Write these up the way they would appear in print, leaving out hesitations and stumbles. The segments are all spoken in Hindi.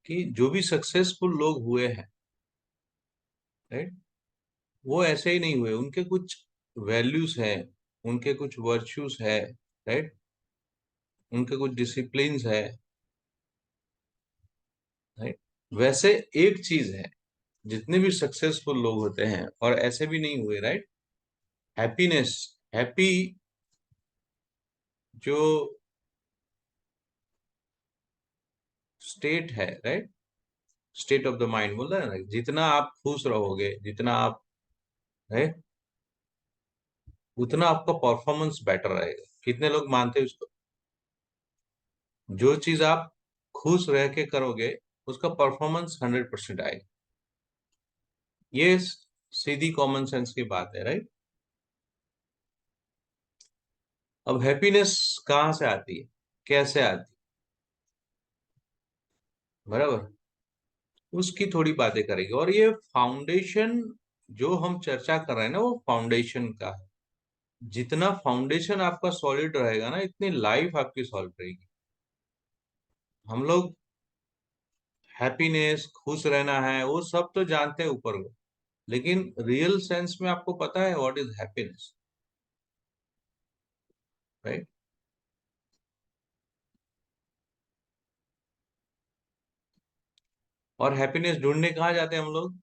कि जो भी सक्सेसफुल लोग हुए हैं, राइट, वो ऐसे ही नहीं हुए, उनके कुछ वैल्यूज है, उनके कुछ वर्च्यूज है, राइट, उनके कुछ डिसिप्लिन्स है, राइट। वैसे एक चीज है, जितने भी सक्सेसफुल लोग होते हैं और ऐसे भी नहीं हुए, राइट, हैप्पीनेस, हैप्पी जो स्टेट है, right, state of the mind बोल रहा है ना, जितना आप खुश रहोगे, जितना आप, राइट, उतना आपका परफॉर्मेंस बेटर रहेगा। कितने लोग मानते हैं उसको? जो चीज आप खुश रह के करोगे, उसका परफॉर्मेंस 100% आएगा। ये सीधी कॉमन सेंस की बात है, राइट। अब हैप्पीनेस कहाँ से आती है, कैसे आती है, बराबर, उसकी थोड़ी बातें करेंगे। और ये फाउंडेशन जो हम चर्चा कर रहे हैं ना, वो फाउंडेशन का है। जितना फाउंडेशन आपका सॉलिड रहेगा ना, इतनी लाइफ आपकी सॉलिड रहेगी। हम लोग हैप्पीनेस, खुश रहना है, वो सब तो जानते हैं ऊपर को, लेकिन रियल सेंस में आपको पता है व्हाट इज हैप्पीनेस, राइट। और हैप्पीनेस ढूंढने कहाँ जाते हैं हम लोग?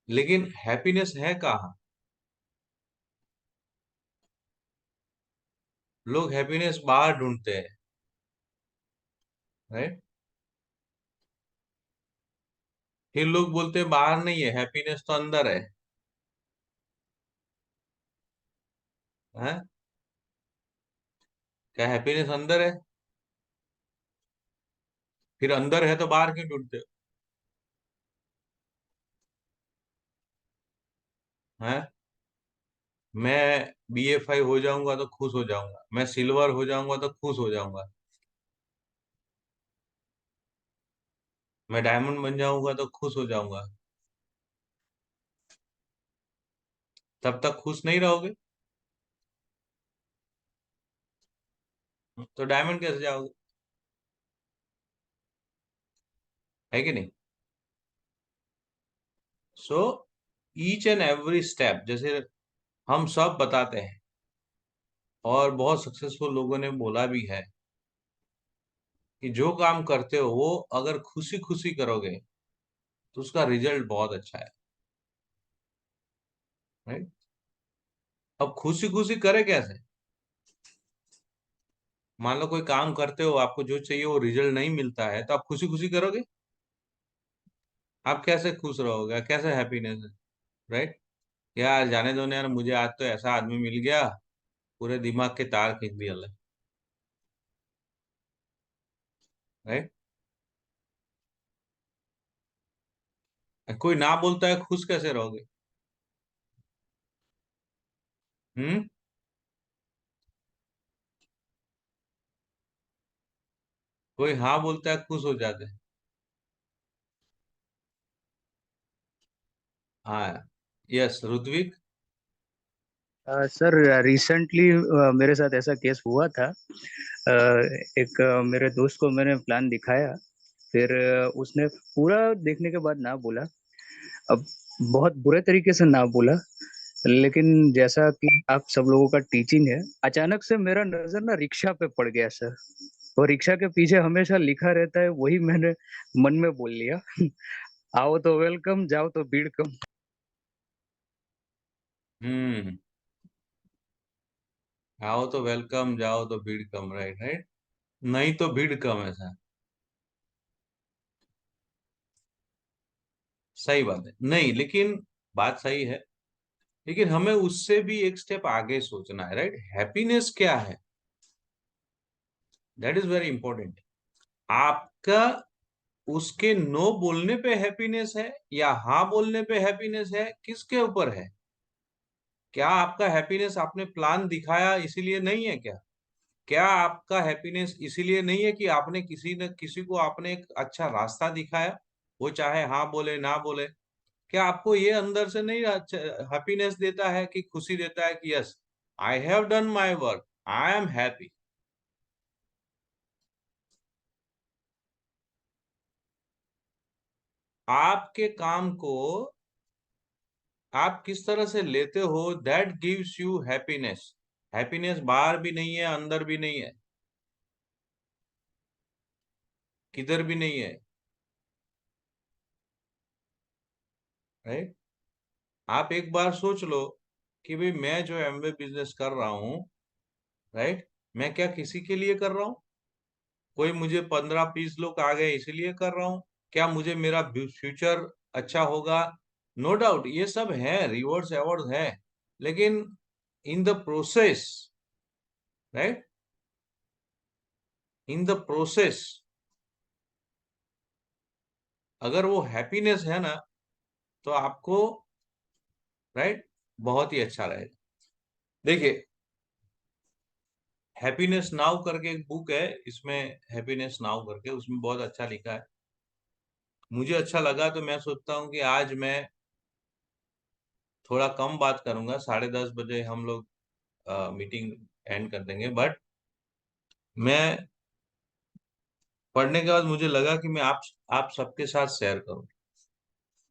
लेकिन हैप्पीनेस है कहाँ? लोग हैप्पीनेस बाहर ढूंढते हैं, राइट। फिर लोग बोलते हैं बाहर नहीं है, हैप्पीनेस तो अंदर है, हैं? क्या हैप्पीनेस अंदर है? फिर अंदर है तो बाहर क्यों ढूंढते हो, हैं? मैं BA5 हो जाऊंगा तो खुश हो जाऊंगा, मैं सिल्वर हो जाऊंगा तो खुश हो जाऊंगा, मैं डायमंड बन जाऊंगा तो खुश हो जाऊंगा। तब तक खुश नहीं रहोगे, तो डायमंड कैसे जाओगे? है कि नहीं? So each and every step, जैसे हम सब बताते हैं और बहुत सक्सेसफुल लोगों ने बोला भी है, कि जो काम करते हो वो अगर खुशी खुशी करोगे तो उसका रिजल्ट बहुत अच्छा है, राइट। अब खुशी खुशी करे कैसे? मान लो कोई काम करते हो, आपको जो चाहिए वो रिजल्ट नहीं मिलता है, तो आप खुशी खुशी करोगे? आप कैसे खुश रहोगे, कैसे हैप्पीनेस है, राइट। यार जाने दो ना यार, मुझे आज तो ऐसा आदमी मिल गया, पूरे दिमाग के तार खींच दिया, राइट। कोई ना बोलता है, खुश कैसे रहोगे? हम्म। कोई हाँ बोलता है, खुश हो जाते हैं। हाँ, यस ऋत्विक। सर, रिसेंटली मेरे साथ ऐसा केस हुआ था। एक मेरे दोस्त को मैंने प्लान दिखाया। फिर उसने पूरा देखने के बाद ना बोला। अब बहुत बुरे तरीके से ना बोला। लेकिन जैसा कि आप सब लोगों का टीचिंग है, अचानक से मेरा नजर ना रिक्शा पे पड़ गया सर। और रिक्शा के पीछे हमेशा लिखा रहता है, वही मैंने मन में बोल लिया। आओ तो वेलकम, जाओ तो भीड़ कम। हम्म। आओ तो वेलकम, जाओ तो भीड़ कम, राइट, राइट। नहीं तो भीड़ कम, ऐसा सही बात है, नहीं लेकिन बात सही है, लेकिन हमें उससे भी एक स्टेप आगे सोचना है, राइट। हैप्पीनेस क्या है, दैट इज वेरी इंपॉर्टेंट। आपका उसके नो बोलने पे हैप्पीनेस है या हाँ बोलने पे हैप्पीनेस है, किसके ऊपर है? क्या आपका हैप्पीनेस आपने प्लान दिखाया इसीलिए नहीं है क्या? क्या आपका हैप्पीनेस इसीलिए नहीं है कि आपने किसी न किसी को आपने एक अच्छा रास्ता दिखाया, वो चाहे हाँ बोले ना बोले? क्या आपको ये अंदर से नहीं हैप्पीनेस देता है, कि खुशी देता है कि yes, I have done my work, I am happy, आपके काम को आप किस तरह से लेते हो, that gives you happiness. Happiness बाहर भी नहीं है, अंदर भी नहीं है, किधर भी नहीं है, राइट। आप एक बार सोच लो कि भाई मैं जो एमवे बिजनेस कर रहा हूँ, राइट, मैं क्या किसी के लिए कर रहा हूँ? कोई मुझे 15-20 लोग आ गए इसीलिए कर रहा हूँ? क्या मुझे मेरा फ्यूचर अच्छा होगा? नो डाउट ये सब है, रिवॉर्ड्स अवार्ड्स है, लेकिन in the process, right, in the process अगर वो हैप्पीनेस है ना, तो आपको, राइट, बहुत ही अच्छा रहेगा। देखिए, हैप्पीनेस नाउ करके एक बुक है, इसमें हैप्पीनेस नाउ करके, उसमें बहुत अच्छा लिखा है। मुझे अच्छा लगा तो मैं सोचता हूँ कि आज मैं थोड़ा कम बात करूंगा, 10:30 बजे हम लोग मीटिंग एंड कर देंगे, बट मैं पढ़ने के बाद मुझे लगा कि मैं आप सबके साथ शेयर करूं,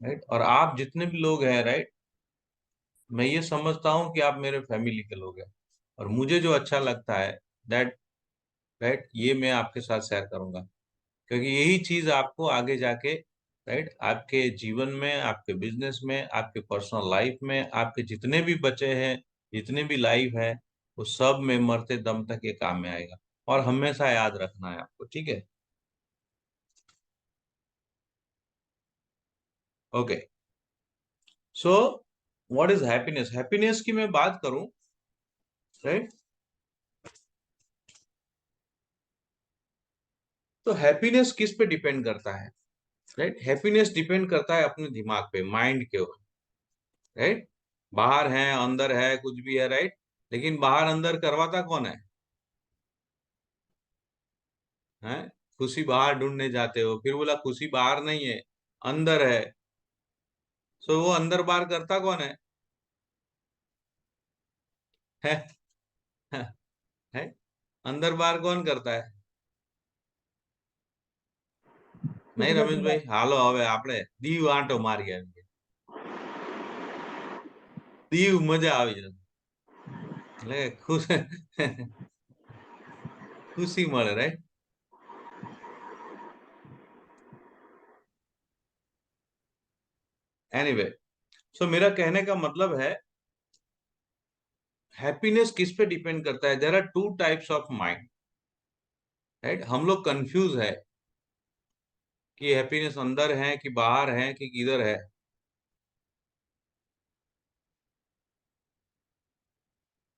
राइट। और आप जितने भी लोग हैं, राइट, मैं ये समझता हूँ कि आप मेरे फैमिली के लोग हैं, और मुझे जो अच्छा लगता है, दैट, राइट, ये मैं आपके साथ शेयर करूंगा, क्योंकि यही चीज आपको आगे जाके, राइट, आपके जीवन में, आपके बिजनेस में, आपके पर्सनल लाइफ में, आपके जितने भी बचे हैं, जितने भी लाइफ है, वो सब में मरते दम तक ये काम में आएगा। और हमेशा याद रखना है आपको, ठीक है? Okay. So what is happiness? Happiness की मैं बात करूं, राइट, तो हैप्पीनेस किस पे डिपेंड करता है? राइट, हैप्पीनेस डिपेंड करता है अपने दिमाग पे, माइंड के ऊपर, राइट। बाहर है, अंदर है, कुछ भी है, राइट, लेकिन बाहर अंदर करवाता कौन है? हैं? खुशी बाहर ढूंढने जाते हो, फिर बोला खुशी बाहर नहीं है, अंदर है। सो वो अंदर बाहर करता कौन है? है, है, है? अंदर बाहर कौन करता है? नहीं रमेश भाई, हालो હવે આપણે દીવ આંટો મારી આવીએ, દીવ મજા આવી જશે, એટલે ખુશ ખુશી મળે, રાઈટ। एनीवे, सो मेरा कहने का मतलब है, हैप्पीनेस किस पे डिपेंड करता है? There are two types of mind, right. हम लोग कंफ्यूज है कि हैप्पीनेस अंदर है कि बाहर है कि किधर है।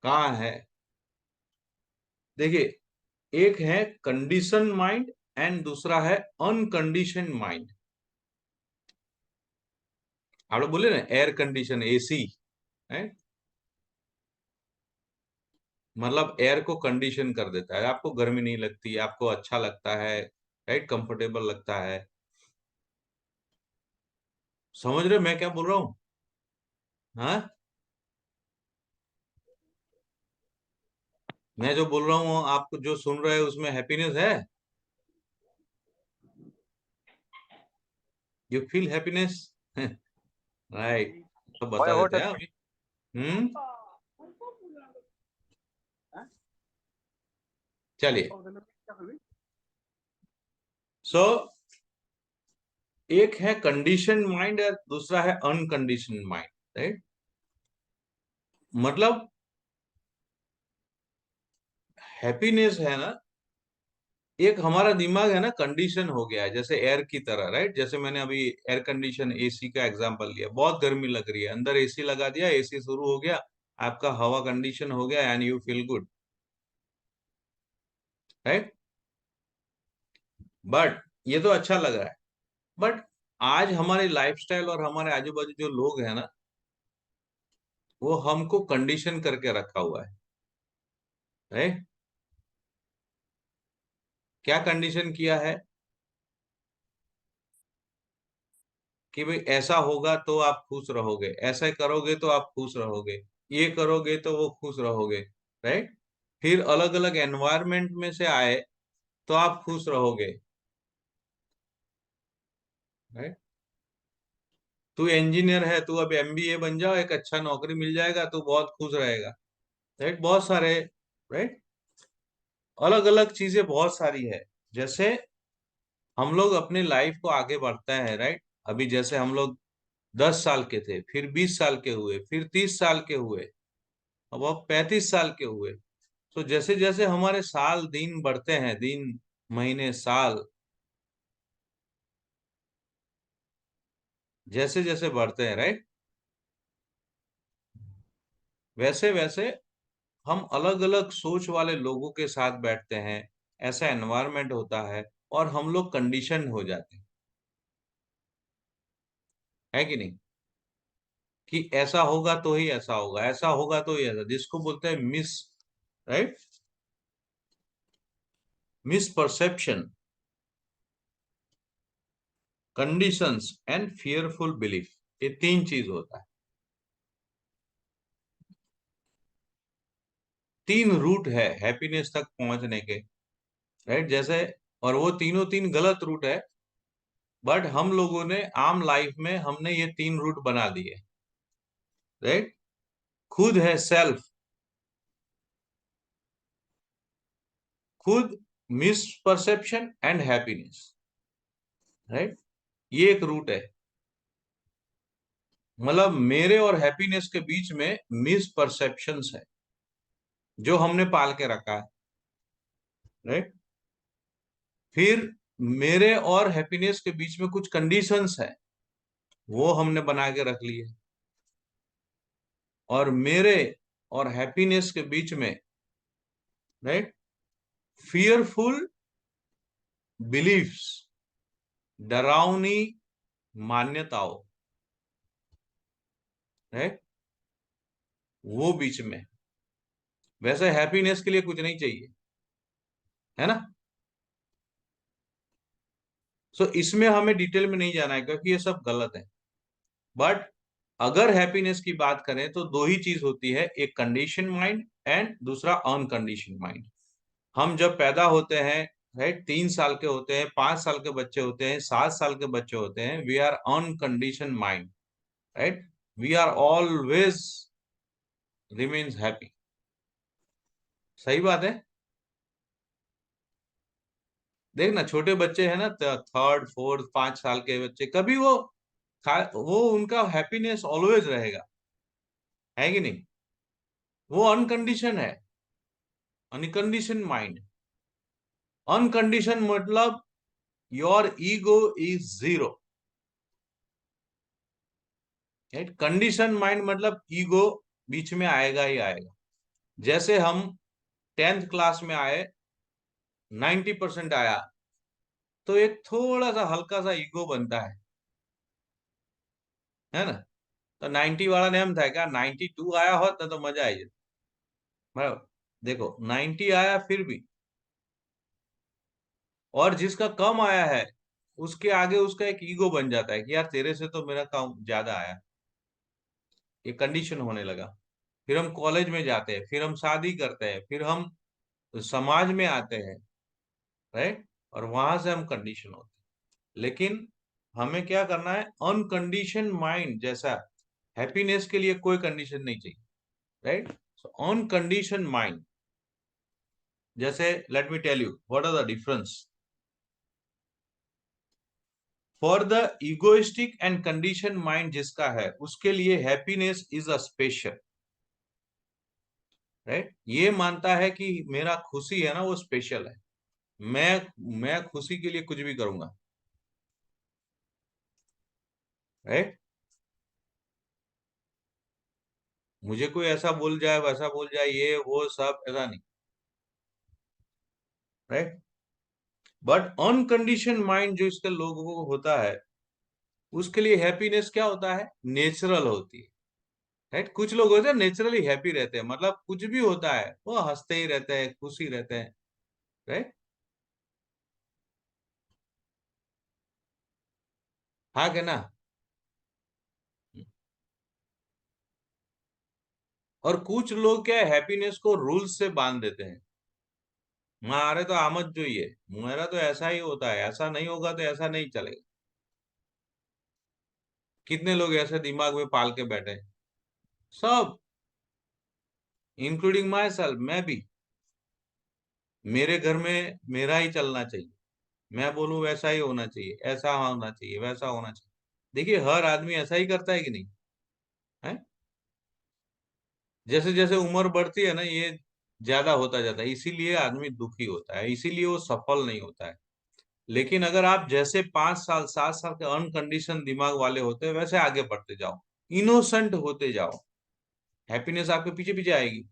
कहाँ है? देखिए, एक है कंडीशन माइंड एंड दूसरा है अनकंडीशन माइंड। आप लोग बोले ना एयर कंडीशन, एसी है, मतलब एयर को कंडीशन कर देता है, आपको गर्मी नहीं लगती, आपको अच्छा लगता है, राइट, कंफर्टेबल लगता है। समझ रहे हो मैं क्या बोल रहा हूँ? हाँ, मैं जो बोल रहा हूँ, आपको जो सुन रहे हैं उसमें हैप्पीनेस है? You feel happiness? राइट, तो बता देते हैं अभी। हम्म, चलिए। सो एक है कंडीशन माइंड और दूसरा है अनकंडीशन माइंड, राइट। मतलब हैप्पीनेस है ना, एक हमारा दिमाग है ना कंडीशन हो गया है, जैसे एयर की तरह, राइट। जैसे मैंने अभी एयर कंडीशन एसी का एग्जांपल लिया, बहुत गर्मी लग रही है, अंदर एसी लगा दिया, एसी शुरू हो गया, आपका हवा कंडीशन हो गया and you feel good, right. But ये तो अच्छा लग रहा है, बट आज हमारी लाइफस्टाइल और हमारे आजू बाजू जो लोग हैं ना, वो हमको कंडीशन करके रखा हुआ है, राइट। क्या कंडीशन किया है? कि भाई ऐसा होगा तो आप खुश रहोगे, ऐसा करोगे तो आप खुश रहोगे, ये करोगे तो वो खुश रहोगे, राइट। फिर अलग अलग एनवायरनमेंट में से आए तो आप खुश रहोगे, राइट। तू इंजीनियर है, तू अब एमबीए बन जाओ, एक अच्छा नौकरी मिल जाएगा, तू बहुत खुश रहेगा। राइट, बहुत सारे, राइट, अलग अलग चीजें बहुत सारी है। जैसे हम लोग अपने लाइफ को आगे बढ़ते हैं, राइट। अभी जैसे हम लोग 10 साल के थे, फिर 20 साल के हुए, फिर 30 साल के हुए, अब 35 साल के हुए। तो जैसे जैसे हमारे साल दिन बढ़ते हैं, दिन महीने साल जैसे जैसे बढ़ते हैं, राइट, वैसे वैसे हम अलग अलग सोच वाले लोगों के साथ बैठते हैं, ऐसा एनवायरनमेंट होता है, और हम लोग कंडीशन हो जाते हैं, है कि नहीं, कि ऐसा होगा तो ही ऐसा होगा, ऐसा होगा तो ही ऐसा, जिसको बोलते हैं miss, right, miss perception, conditions and fearful belief. ये तीन चीज होता है, तीन रूट है हैप्पीनेस तक पहुंचने के, राइट। जैसे, और वो तीनों तीन गलत रूट है, बट हम लोगों ने आम लाइफ में हमने ये तीन रूट बना दिए, राइट। खुद है सेल्फ, खुद, miss perception and happiness, right, ये एक रूट है। मतलब मेरे और हैप्पीनेस के बीच में मिस परसेप्शंस है, जो हमने पाल के रखा है, राइट। फिर मेरे और हैप्पीनेस के बीच में कुछ कंडीशंस है, वो हमने बना के रख लिए। और मेरे और हैप्पीनेस के बीच में, राइट, फियरफुल बिलीफ्स, डरावनी मान्यताओं, राइट, वो बीच में। वैसे हैप्पीनेस के लिए कुछ नहीं चाहिए, है ना। सो इसमें हमें डिटेल में नहीं जाना है, क्योंकि ये सब गलत है। बट अगर हैप्पीनेस की बात करें तो दो ही चीज होती है, एक कंडीशन माइंड एंड दूसरा अनकंडीशन माइंड। हम जब पैदा होते हैं, राइट, 3 साल के होते हैं, 5 साल के बच्चे होते हैं, 7 साल के बच्चे होते हैं, we are uncondition mind, right. We are always remains happy. सही बात है। देखना, छोटे बच्चे हैं ना, थर्ड फोर्थ 5 साल के बच्चे, कभी वो उनका हैप्पीनेस ऑलवेज रहेगा, है कि नहीं। वो अनकंडीशन है, अनकंडीशन माइंड। अनकंडीशन मतलब your ego is zero, condition mind मतलब ईगो बीच में आएगा ही आएगा। जैसे हम 10th क्लास में आए, 90% आया, तो एक थोड़ा सा हल्का सा ईगो बनता है ना। तो 90 वाला नेम था क्या, 92 आया होता तो मजा आई जाती। मतलब देखो, 90 आया फिर भी, और जिसका कम आया है उसके आगे उसका एक ईगो बन जाता है कि यार तेरे से तो मेरा कम ज्यादा आया। ये कंडीशन होने लगा। फिर हम कॉलेज में जाते हैं, फिर हम शादी करते हैं, फिर हम समाज में आते हैं, राइट, और वहां से हम कंडीशन होते हैं। लेकिन हमें क्या करना है, अनकंडीशन माइंड जैसा। हैप्पीनेस के लिए कोई कंडीशन नहीं चाहिए, राइट। सो अनकंडीशन माइंड, जैसे let me tell you what are the difference. For the egoistic and condition mind जिसका है, उसके लिए happiness is a special, right. ये मानता है कि मेरा खुशी है ना, वो स्पेशल है। मैं खुशी के लिए कुछ भी करूंगा, राइट। मुझे कोई ऐसा बोल जाए, वैसा बोल जाए, ये वो सब ऐसा नहीं, राइट। बट अनकंडीशन माइंड जो इसके लोगों को होता है, उसके लिए हैप्पीनेस क्या होता है, नेचुरल होती है, राइट। कुछ लोग होते हैं नेचुरली हैप्पी रहते हैं, मतलब कुछ भी होता है वो हंसते ही रहते हैं, खुशी रहते हैं, राइट। हाँ क्या ना। और कुछ लोग क्या हैप्पीनेस को रूल्स से बांध देते हैं। मारे तो आमद जो ही है, मेरा तो ऐसा ही होता है, ऐसा नहीं होगा तो ऐसा नहीं चलेगा। कितने लोग ऐसे दिमाग में पाल के बैठे हैं? सब, इंक्लूडिंग माई सेल्फ, मैं भी। मेरे घर में मेरा ही चलना चाहिए, मैं बोलूं वैसा ही होना चाहिए, ऐसा होना चाहिए, वैसा होना चाहिए। देखिए हर आदमी ऐसा ही करता है कि नहीं है? जैसे जैसे उम्र बढ़ती है ना, ये ज्यादा होता जाता है, इसीलिए आदमी दुखी होता है, इसीलिए वो सफल नहीं होता है। लेकिन अगर आप जैसे 5 साल 7 साल के अनकंडीशन दिमाग वाले होते हैं, वैसे आगे बढ़ते जाओ, इनोसेंट होते जाओ, हैप्पीनेस आपके पीछे पीछे आएगी।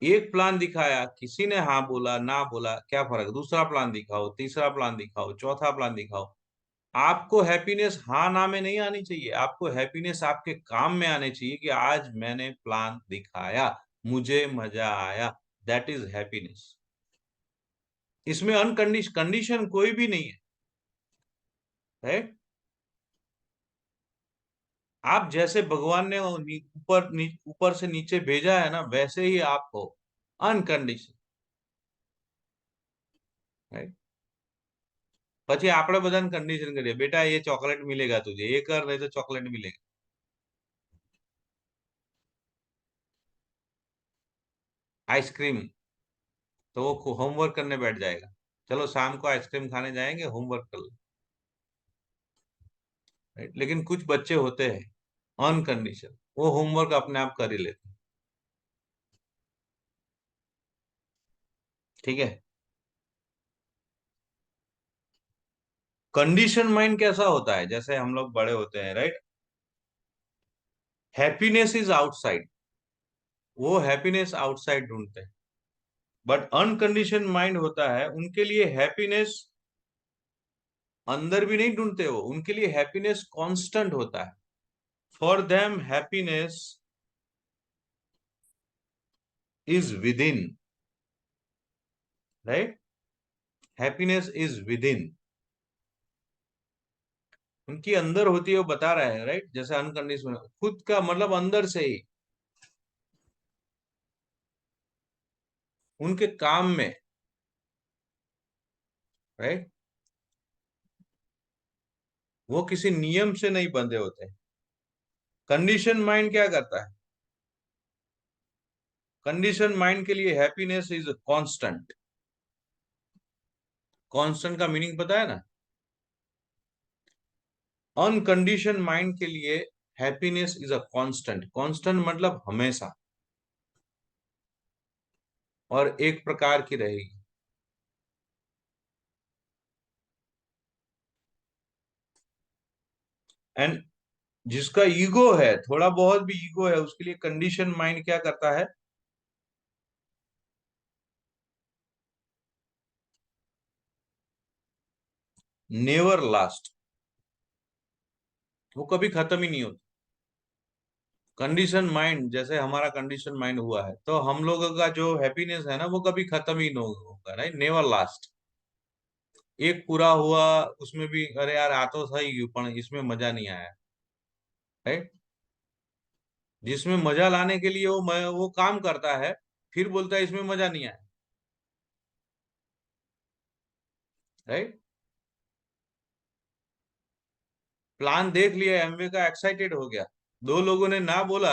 एक प्लान दिखाया, किसी ने हाँ बोला ना बोला क्या फर्क, दूसरा प्लान दिखाओ, तीसरा प्लान दिखाओ, चौथा प्लान दिखाओ। आपको हैप्पीनेस हाँ ना में नहीं आनी चाहिए, आपको हैप्पीनेस आपके काम में आने चाहिए कि आज मैंने प्लान दिखाया, मुझे मजा आया, दैट इज हैप्पीनेस। इसमें अनकंडीशन कंडीशन कोई भी नहीं है। आप जैसे भगवान ने ऊपर से नीचे भेजा है ना, वैसे ही आप हो, अनकंडीशन। राइट। પછી આપણે બધાને કંડીશન કરીએ, બેટા ये ચોકલેટ मिलेगा तुझे, ये कर नहीं तो चॉकलेट मिलेगा। आइसक्रीम, तो वो होमवर्क करने बैठ जाएगा, चलो शाम को आइसक्रीम खाने जाएंगे, होमवर्क कर ले। राइट। लेकिन कुछ बच्चे होते हैं अनकंडीशन, वो होमवर्क अपने आप कर ही लेते हैं। ठीक है। कंडीशन माइंड कैसा होता है, जैसे हम लोग बड़े होते हैं, राइट, हैप्पीनेस इज आउटसाइड, वो हैप्पीनेस आउटसाइड ढूंढते हैं। बट अनकंडीशन माइंड होता है, उनके लिए हैप्पीनेस अंदर भी नहीं ढूंढते, वो उनके लिए हैप्पीनेस कांस्टेंट होता है। For them happiness is with in, right, happiness is with in, उनकी अंदर होती है, वो बता रहे हैं, राइट, जैसे अनकंडीशनल खुद का मतलब अंदर से ही, उनके काम में, राइट, वो किसी नियम से नहीं बंधे होते। कंडीशन माइंड क्या करता है, कंडीशन माइंड के लिए हैप्पीनेस इज कांस्टेंट। कांस्टेंट का मीनिंग पता है ना? अनकंडीशन माइंड के लिए happiness is a constant, constant मतलब हमेशा, और एक प्रकार की रहेगी। एंड जिसका ईगो है, थोड़ा बहुत भी ईगो है, उसके लिए कंडीशन माइंड क्या करता है, नेवर लास्ट, वो कभी खत्म ही नहीं होता। कंडीशन माइंड, जैसे हमारा कंडीशन माइंड हुआ है, तो हम लोगों का जो हैप्पीनेस है ना, वो कभी खत्म ही नहीं होगा, राइट, नेवर लास्ट। एक पूरा हुआ, उसमें भी अरे यार आ तो सही पर इसमें मजा नहीं आया, राइट। जिसमें मजा लाने के लिए वो काम करता है, फिर बोलता है इसमें मजा नहीं आया, राइट। प्लान देख लिया एमवे का, एक्साइटेड हो गया, दो लोगों ने ना बोला,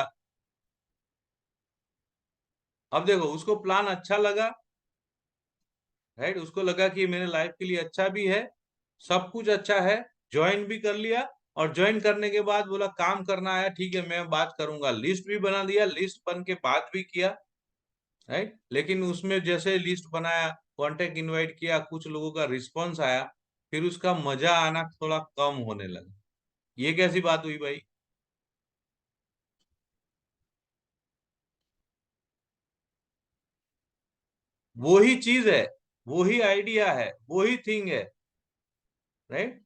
अब देखो उसको प्लान अच्छा लगा, राइट, उसको लगा कि मेरे लाइफ के लिए अच्छा भी है, सब कुछ अच्छा है, ज्वाइन भी कर लिया, और ज्वाइन करने के बाद बोला काम करना है, ठीक है मैं बात करूंगा, लिस्ट भी बना दिया, लिस्ट बन के बात भी किया, राइट। लेकिन उसमें जैसे लिस्ट बनाया, कांटेक्ट इनवाइट किया, कुछ लोगों का रिस्पॉन्स आया, फिर उसका मजा आना थोड़ा कम होने लगा। ये कैसी बात हुई भाई? वो ही चीज है, वो ही आइडिया है, वो ही थिंग है, राइट।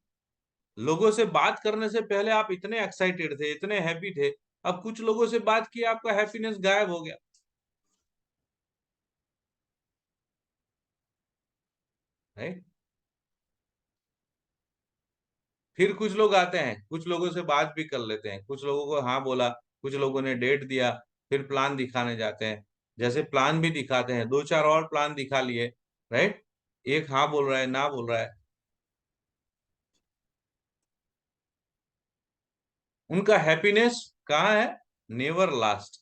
लोगों से बात करने से पहले आप इतने एक्साइटेड थे, इतने हैप्पी थे, अब कुछ लोगों से बात किया, आपका हैप्पीनेस गायब हो गया, राइट। फिर कुछ लोग आते हैं, कुछ लोगों से बात भी कर लेते हैं, कुछ लोगों को हाँ बोला, कुछ लोगों ने डेट दिया, फिर प्लान दिखाने जाते हैं, जैसे प्लान भी दिखाते हैं, दो चार और प्लान दिखा लिए, राइट, एक हाँ बोल रहा है ना बोल रहा है। उनका हैप्पीनेस कहाँ है? Never last.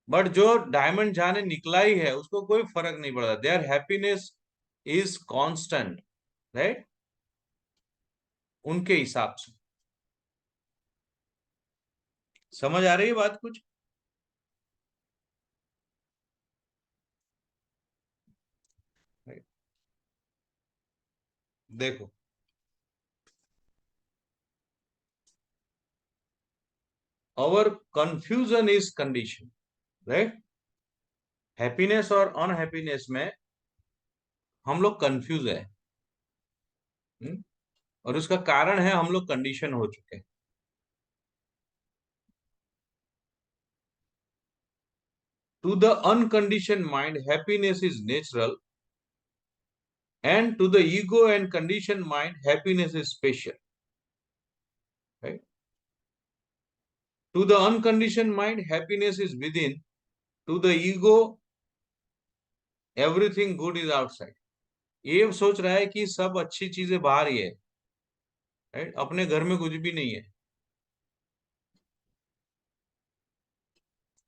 बट जो डायमंड जाने निकला ही है उसको कोई फर्क नहीं पड़ता, their happiness is constant, right, उनके हिसाब से। समझ आ रही है बात कुछ? Right. देखो, our confusion is condition, right. Happiness और अनहैप्पीनेस में हम लोग कंफ्यूज है। हम्म? और उसका कारण है हम लोग कंडीशन हो चुके हैं। To the uncondition mind happiness is natural, and to the ego and condition mind happiness is special, right. To the uncondition mind happiness is within, to the ego everything good is outside. ये सोच रहा है कि सब अच्छी चीजें बाहर ही है, राइट, अपने घर में कुछ भी नहीं है।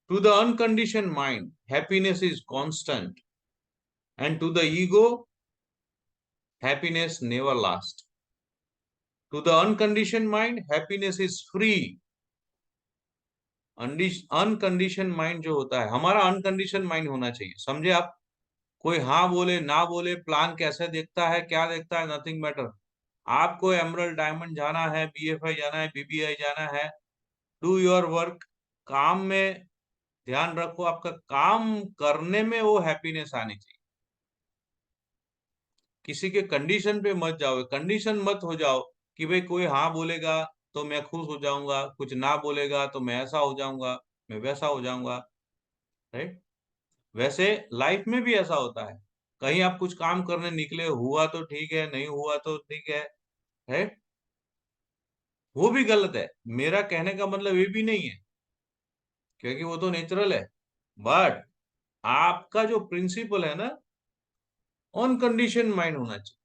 To the uncondition mind happiness is constant, and to the ego happiness never lasts. To the unconditioned mind, happiness is free. Uncondition mind जो होता है, हमारा अनकंडीशन माइंड होना चाहिए, समझे आप? कोई हाँ बोले ना बोले, प्लान कैसे देखता है क्या देखता है, नथिंग मैटर। आपको एमरल्ड डायमंड जाना है, बीएफआई जाना है, बीबीआई जाना है, डू योर वर्क। काम में ध्यान रखो, आपका काम करने में वो हैप्पीनेस आनी चाहिए। किसी के कंडीशन पे मत जाओ, कंडीशन मत हो जाओ कि भाई कोई हाँ बोलेगा तो मैं खुश हो जाऊंगा, कुछ ना बोलेगा तो मैं ऐसा हो जाऊंगा, मैं वैसा हो जाऊंगा, राइट। वैसे लाइफ में भी ऐसा होता है, कहीं आप कुछ काम करने निकले, हुआ तो ठीक है, नहीं हुआ तो ठीक है, वो भी गलत है। मेरा कहने का मतलब ये भी नहीं है, क्योंकि वो तो नेचुरल है। बट आपका जो प्रिंसिपल है ना, अनकंडीशन माइंड होना चाहिए,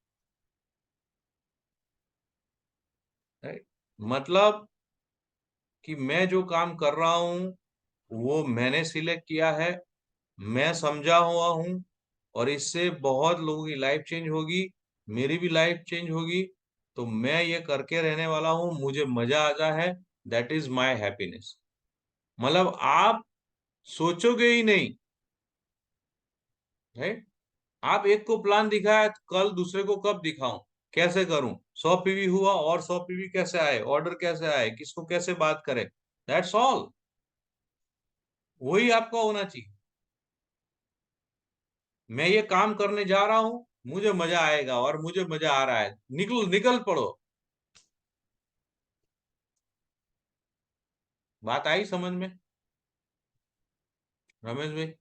राइट। मतलब कि मैं जो काम कर रहा हूं वो मैंने सिलेक्ट किया है, मैं समझा हुआ हूं, और इससे बहुत लोगों की लाइफ चेंज होगी, मेरी भी लाइफ चेंज होगी। तो मैं ये करके रहने वाला हूं, मुझे मजा आता है, दैट इज माई हैप्पीनेस। मतलब आप सोचोगे ही नहीं, है। आप एक को प्लान दिखाया, कल दूसरे को कब दिखाऊं, कैसे करूं, 100 पीवी हुआ और 100 पीवी कैसे आए, ऑर्डर कैसे आए, किसको कैसे बात करें, दैट्स ऑल। वही आपका होना चाहिए। मैं ये काम करने जा रहा हूं, मुझे मजा आएगा और मुझे मजा आ रहा है, निकल निकल पड़ो। बात आई समझ में, रमेश भाई?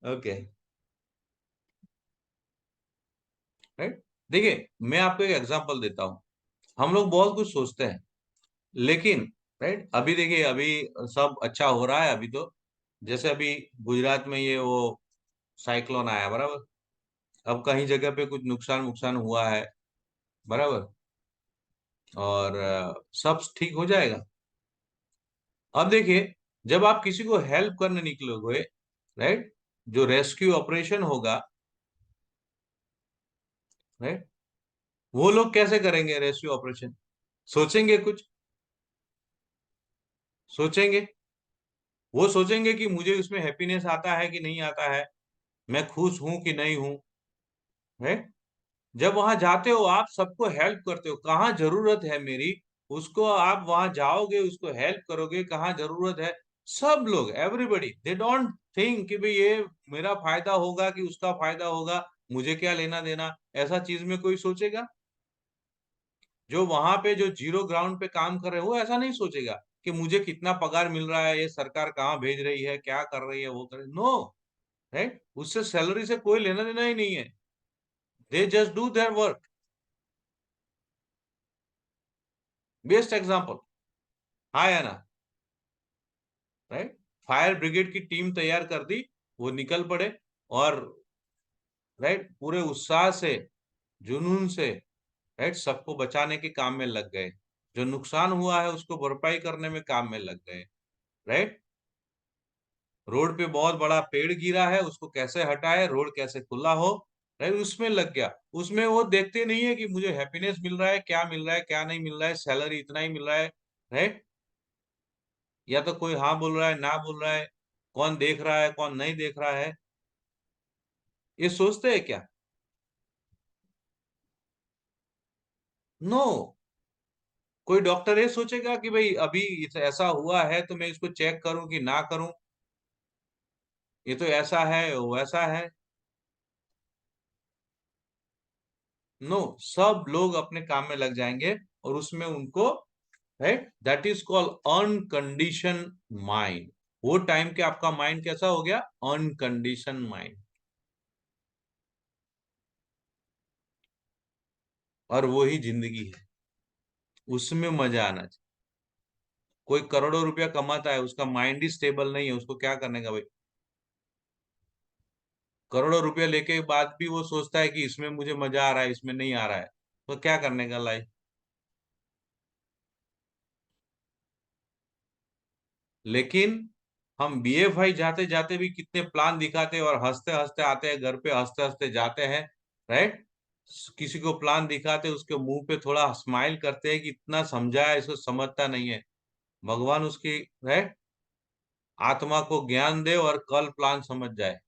Okay, right. देखिए, मैं आपको एक एग्जांपल देता हूँ। हम लोग बहुत कुछ सोचते हैं, लेकिन राइट, अभी देखिए, अभी सब अच्छा हो रहा है अभी तो। जैसे अभी गुजरात में ये वो साइक्लोन आया, बराबर। अब कहीं जगह पे कुछ नुकसान नुकसान हुआ है, बराबर। और सब ठीक हो जाएगा। अब देखिए, जब आप किसी को हेल्प करने निकलोगे, राइट, जो रेस्क्यू ऑपरेशन होगा, राइट, वो लोग कैसे करेंगे रेस्क्यू ऑपरेशन? सोचेंगे कुछ? सोचेंगे? वो सोचेंगे कि मुझे उसमें हैप्पीनेस आता है कि नहीं आता है, मैं खुश हूं कि नहीं हूं, राइट। जब वहां जाते हो, आप सबको हेल्प करते हो, कहाँ जरूरत है मेरी, उसको आप वहां जाओगे, उसको हेल्प करोगे, कहाँ जरूरत है। सब लोग, एवरीबडी, दे डोंट थिंक कि भाई ये मेरा फायदा होगा कि उसका फायदा होगा, मुझे क्या लेना देना, ऐसा चीज में कोई सोचेगा? जो वहां पे जो जीरो ग्राउंड पे काम कर रहे हो, वो ऐसा नहीं सोचेगा कि मुझे कितना पगार मिल रहा है, ये सरकार कहाँ भेज रही है, क्या कर रही है, वो कर रही, नो, राइट। उससे सैलरी से कोई लेना देना ही नहीं है, they just do their work. Best example, हाँ या ना, राइट। फायर ब्रिगेड की टीम तैयार कर दी, वो निकल पड़े, और राइट, पूरे उत्साह से, जुनून से, राइट, सबको बचाने के काम में लग गए, जो नुकसान हुआ है उसको भरपाई करने में काम में लग गए, राइट। रोड पे बहुत बड़ा पेड़ गिरा है, उसको कैसे हटाए, रोड कैसे खुला हो, राइट, उसमें लग गया। उसमें वो देखते नहीं है कि मुझे हैप्पीनेस मिल रहा है, क्या मिल रहा है, क्या नहीं मिल रहा है, सैलरी इतना ही मिल रहा है, राइट, या तो कोई हाँ बोल रहा है, ना बोल रहा है, कौन देख रहा है, कौन नहीं देख रहा है, ये सोचते हैं क्या? नो। कोई डॉक्टर ये सोचेगा कि भाई अभी ऐसा हुआ है तो मैं इसको चेक करूं कि ना करूं, ये तो ऐसा है वैसा है। नो, सब लोग अपने काम में लग जाएंगे और उसमें उनको, right, that is called uncondition mind. वो टाइम के आपका माइंड कैसा हो गया? Uncondition mind. और वो ही जिंदगी है, उसमें मजा आना चाहिए। कोई करोड़ों रुपया कमाता है, उसका माइंड ही स्टेबल नहीं है, उसको क्या करने का भाई? करोड़ों रुपया लेके के बाद भी वो सोचता है कि इसमें मुझे मजा आ रहा है, इसमें नहीं आ रहा है, तो क्या करने का लाइफ? लेकिन हम बीएफआई जाते जाते भी कितने प्लान दिखाते हैं और हंसते हंसते आते हैं घर पे, हंसते हंसते जाते हैं, राइट। किसी को प्लान दिखाते उसके मुंह पे थोड़ा स्माइल करते हैं कि इतना समझा है, इसको समझता नहीं है। भगवान उसकी, राइट, आत्मा को ज्ञान दे और कल प्लान समझ जाए,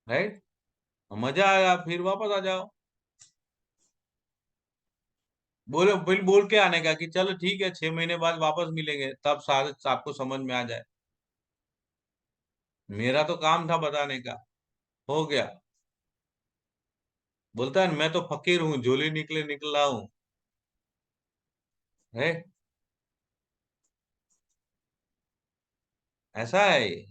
राइट। मजा आया, फिर वापस आ जाओ। बोले बिल बोल के आने का कि चलो ठीक है 6 महीने बाद वापस मिलेंगे, तब शायद आपको समझ में आ जाए। मेरा तो काम था बताने का, हो गया। बोलता है मैं तो फकीर हूँ, झोली निकले निकला हूँ, है। ऐसा है ये।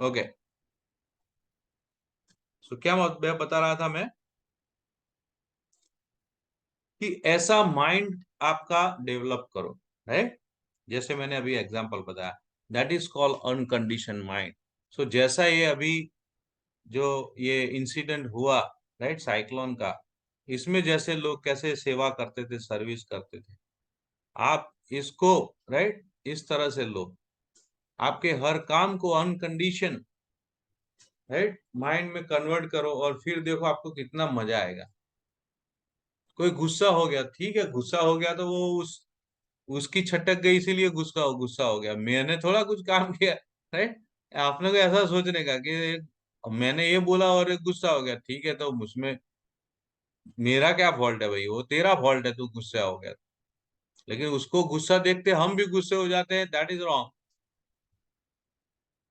ओके। सो क्या मैं बता रहा था मैं, कि ऐसा माइंड आपका डेवलप करो, है। जैसे मैंने अभी एग्जांपल बताया, that is called uncondition mind. सो जैसा ये अभी जो ये इंसिडेंट हुआ, राइट, साइक्लोन का, इसमें जैसे लोग कैसे सेवा करते थे, सर्विस करते थे, आप इसको, राइट, इस तरह से लो, आपके हर काम को अनकंडीशन, राइट, माइंड में कन्वर्ट करो और फिर देखो आपको कितना मजा आएगा। कोई गुस्सा हो गया, ठीक है, गुस्सा हो गया तो वो उसकी छटक गई इसीलिए गुस्सा हो गया, मैंने थोड़ा कुछ काम किया, राइट। आपने को ऐसा सोचने का कि मैंने ये बोला और एक गुस्सा हो गया, ठीक है, तो उसमें मेरा क्या फॉल्ट है भाई? वो तेरा फॉल्ट है, तू गुस्सा हो गया। लेकिन उसको गुस्सा देखते हम भी गुस्से हो जाते हैं, दैट इज रॉन्ग,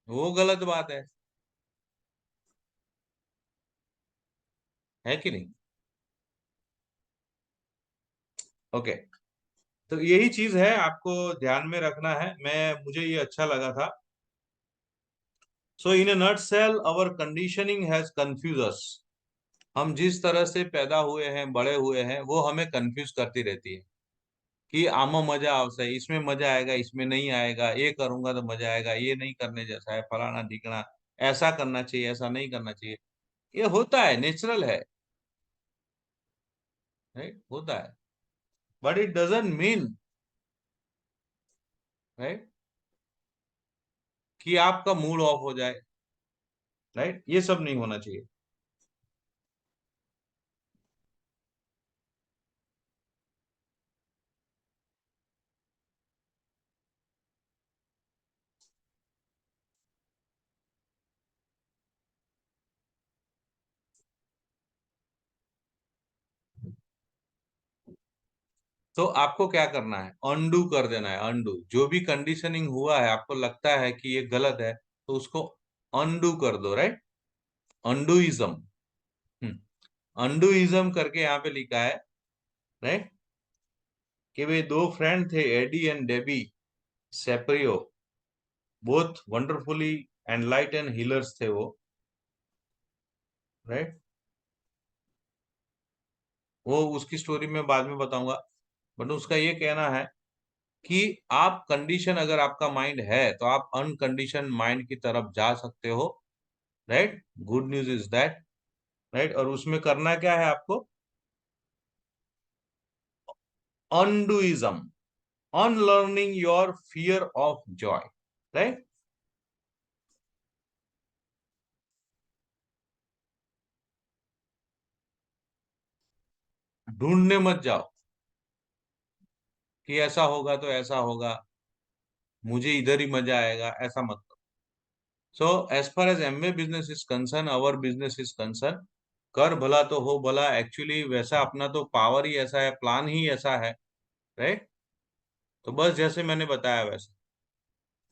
वो गलत बात है कि नहीं? ओके। तो यही चीज है, आपको ध्यान में रखना है। मुझे ये अच्छा लगा था। So in a nutshell our conditioning has confuse us. हम जिस तरह से पैदा हुए हैं, बड़े हुए हैं, वो हमें कंफ्यूज करती रहती है कि आमा मजा आवश्य है, इसमें मजा आएगा, इसमें नहीं आएगा, ये करूंगा तो मजा आएगा, ये नहीं करने जैसा है, फलाना ढिकना, ऐसा करना चाहिए, ऐसा नहीं करना चाहिए। ये होता है, नेचुरल है, राइट, होता है। But it doesn't mean, right, कि आपका मूड ऑफ हो जाए, राइट, ये सब नहीं होना चाहिए। तो आपको क्या करना है? अनडू कर देना है। अनडू, जो भी कंडीशनिंग हुआ है, आपको लगता है कि ये गलत है, तो उसको अनडू कर दो, राइट। अंडुइज्म। अंडुइज्म करके यहाँ पे लिखा है, राइट, कि वे दो फ्रेंड थे, Eddie and Debbie Shapiro, both wonderfully enlighten healers थे वो, राइट। वो उसकी स्टोरी में बाद में बताऊंगा। बट उसका ये कहना है कि आप कंडीशन, अगर आपका माइंड है तो आप अनकंडीशन माइंड की तरफ जा सकते हो, right. Good news is that, right. और उसमें करना क्या है आपको? Undoism, unlearning your fear of joy, right. ढूंढने मत जाओ कि ऐसा होगा तो ऐसा होगा, मुझे इधर ही मजा आएगा, ऐसा मत करो। So as far as Amway business is concern, our business is concern, कर भला तो हो भला। एक्चुअली वैसा अपना तो पावर ही ऐसा है, प्लान ही ऐसा है, राइट। तो बस जैसे मैंने बताया वैसे,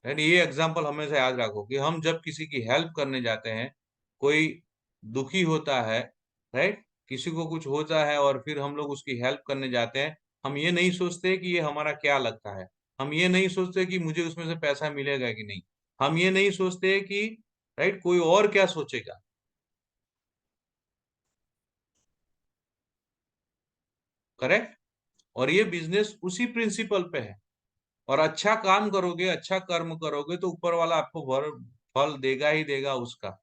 राइट। ये एग्जांपल हमेशा याद रखो कि हम जब किसी की हेल्प करने जाते हैं, कोई दुखी होता है, राइट, किसी को कुछ होता है और फिर हम लोग उसकी हेल्प करने जाते हैं, हम ये नहीं सोचते कि ये हमारा क्या लगता है, हम ये नहीं सोचते कि मुझे उसमें से पैसा मिलेगा कि नहीं, हम ये नहीं सोचते कि, राइट, कोई और क्या सोचेगा, करेक्ट। और ये बिजनेस उसी प्रिंसिपल पे है। और अच्छा काम करोगे, अच्छा कर्म करोगे तो ऊपर वाला आपको फल देगा ही देगा उसका।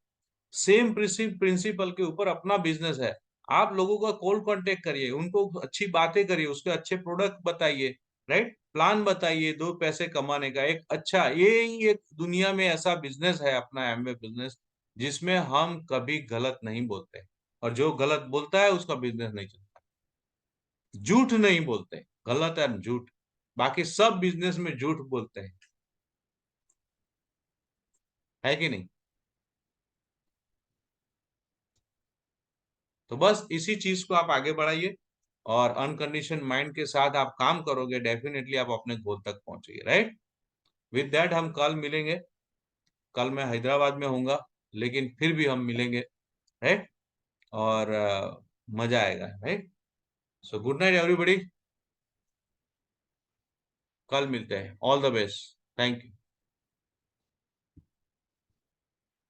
सेम प्रिंसिपल के ऊपर अपना बिजनेस है। आप लोगों का कॉल कांटेक्ट करिए, उनको अच्छी बातें करिए, उसके अच्छे प्रोडक्ट बताइए, राइट, प्लान बताइए दो पैसे कमाने का। एक अच्छा, ये ही एक दुनिया में ऐसा बिजनेस है अपना एमवे बिजनेस, जिसमें हम कभी गलत नहीं बोलते, और जो गलत बोलता है उसका बिजनेस नहीं चलता। झूठ नहीं बोलते, गलत है झूठ, बाकी सब बिजनेस में झूठ बोलते हैं, है कि नहीं? तो बस इसी चीज को आप आगे बढ़ाइए, और अनकंडीशन माइंड के साथ आप काम करोगे, डेफिनेटली आप अपने गोल तक पहुंचेंगे, राइट। विद दैट हम कल मिलेंगे। कल मैं हैदराबाद में होऊंगा, लेकिन फिर भी हम मिलेंगे, राइट। और मजा आएगा, right. So good night everybody, कल मिलते हैं। All the best, thank you.